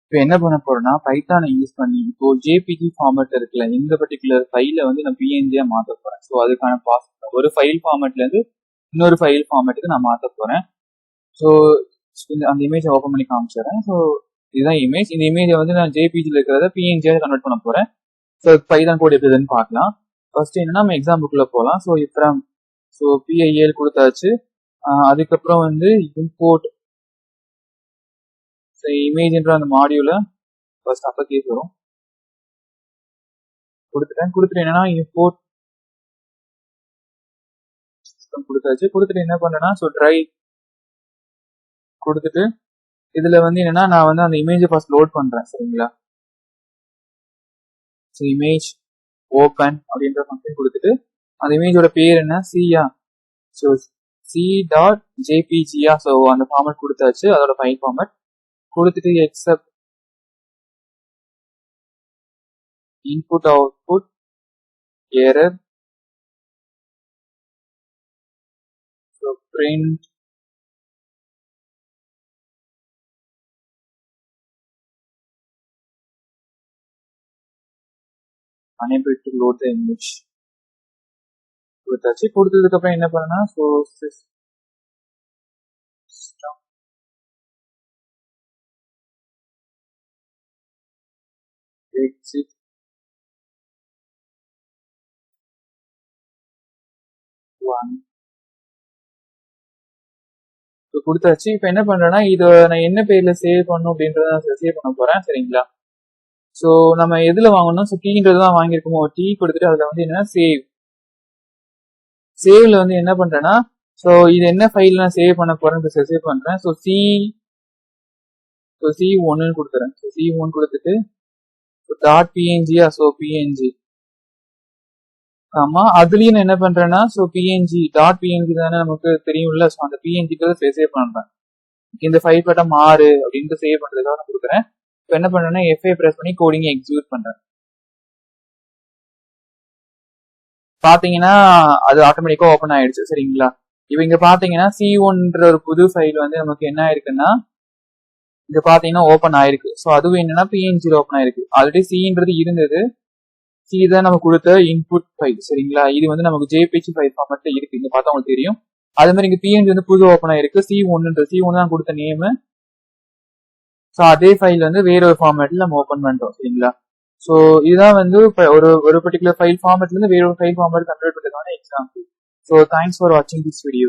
இப்போ என்ன பண்ண போறேன்னா பைத்தானை யூஸ் பண்ணி இப்போ ஜேபிஜி ஃபார்மேட் இருக்குல்ல, இந்த பர்டிகுலர் ஃபைலை வந்து நான் பிஎன்ஜியா மாற்ற போறேன். ஸோ அதுக்கான ப்ராசஸ் ஒரு ஃபைல் ஃபார்மேட்ல இருந்து இன்னொரு ஃபைல் ஃபார்மேட்டுக்கு நான் மாற்ற போறேன். ஸோ அந்த இமேஜை ஓப்பன் பண்ணி காமிச்சிடுறேன். ஸோ இதுதான் இமேஜ். இந்த இமேஜை வந்து நான் ஜேபிஜியில் இருக்கிறத பிஎன்ஜியா கன்வெர்ட் பண்ண போறேன். ஸோ பைதான் கோட் எப்படின்னு பார்க்கலாம். ஃபர்ஸ்ட் என்னன்னா நம்ம எக்ஸாம்பிளுக்குள்ள போகலாம். ஸோ ஃப்ரம் பிஐஎல் கொடுத்தாச்சு. அதுக்கப்புறம் வந்து இம்போர்ட் இமேஜ்ன்ற அந்த மாடியூல ஃபர்ஸ்ட் அப்பர் கேஸ் வரும் கொடுத்துட்டு என்னன்னா இம்போர்ட் கொடுத்தாச்சு. கொடுத்துட்டு என்ன பண்ணேன்னா ட்ரை கொடுத்துட்டு இதுல வந்து என்னன்னா நான் வந்து அந்த இமேஜை ஃபர்ஸ்ட் லோட் பண்றேன். சரிங்களா? இமேஜ் ஓபன் அப்படின்ற ஃபங்க்ஷன் கொடுத்துட்டு அந்த இமேஜோட பேர் என்ன சியா, ஸோ c.jpg. ஸோ அந்த ஃபார்மேட் கொடுத்தாச்சு, அதோட ஃபைல் ஃபார்மேட் கொடுத்துட்டு accept input output error print unable to load the image கொடுத்தாச்சு. கொடுத்ததுக்கு அப்புறம் என்ன பண்ணனா exit one கொடுத்தாச்சு. இப்ப என்ன பண்றேன்னா இதை நான் என்ன பேர்ல சேவ் பண்ணும் அப்படின்றத சேவ் பண்ண போறேன். சரிங்களா? ஸோ நம்ம எதுல வாங்கணும், ஸோ கீன்றதுதான் வாங்கியிருக்கோமோ, டீ கொடுத்துட்டு அதுல வந்து என்னன்னா சேவ்ல வந்து என்ன பண்றேன்னா ஸோ இது என்ன ஃபைல் நான் சேவ் பண்ண போறேன்னு சேவ் பண்றேன். ஸோ C1 கொடுத்துறேன். C1 கொடுத்துட்டு டாட் பிஎன்ஜியா, ஸோ பிஎன்ஜி ஆமா அதுலயும் நான் என்ன பண்றேன்னா பிஎன்ஜி டாட் பிஎன்ஜி தானே நமக்கு தெரியும்ல, ஸோ அந்த பிஎன்ஜிக்கு சேவ் பண்றேன். இந்த ஃபைல் பட்டம் 6 அப்படின்ட்டு சேவ் பண்றதுக்காக நான் கொடுக்குறேன். இப்போ என்ன பண்றேன்னா F5 பிரஸ் பண்ணி கோடிங் எக்ஸிக்யூட் பண்றேன். பாத்தீங்கன்னா அது ஆட்டோமேட்டிக்கா ஓப்பன் ஆயிடுச்சு. சரிங்களா? இப்போ இங்க பாத்தீங்கன்னா C1ன்ற ஒரு புது ஃபைல் வந்து நமக்கு என்ன ஆயிருக்குன்னா இங்க பாத்தீங்கன்னா ஓப்பன் ஆயிருக்கு. ஸோ அதுவும் என்னன்னா பிஎன்ஜில ஓப்பன் ஆயிருக்கு. ஆல்ரெடி சின்றது இருந்தது, சி தான் நம்ம கொடுத்த இன்புட் ஃபைல். சரிங்களா? இது வந்து நமக்கு ஜேபிஜி ஃபைல் ஃபார்மேட்ல இருக்கு, இங்க பார்த்தா உங்களுக்கு தெரியும். அதே மாதிரி இங்க பிஎன்ஜி வந்து புது ஓப்பன் ஆயிருக்கு. C1 தான் கொடுத்த நேம். ஸோ அதே ஃபைல் வந்து வேற ஒரு ஃபார்மேட்ல நம்ம ஓப்பன் பண்ணிட்டோம். சரிங்களா? ஸோ இதுதான் வந்து ஒரு பர்டிகுலர் ஃபைல் ஃபார்மேட்ல இருந்து வேற ஒரு ஃபைல் ஃபார்மேட் கன்வெர்ட் பண்றதுக்கான எக்ஸாம்பிள். ஸோ தேங்க்ஸ் ஃபார் வாட்சிங் திஸ் வீடியோ.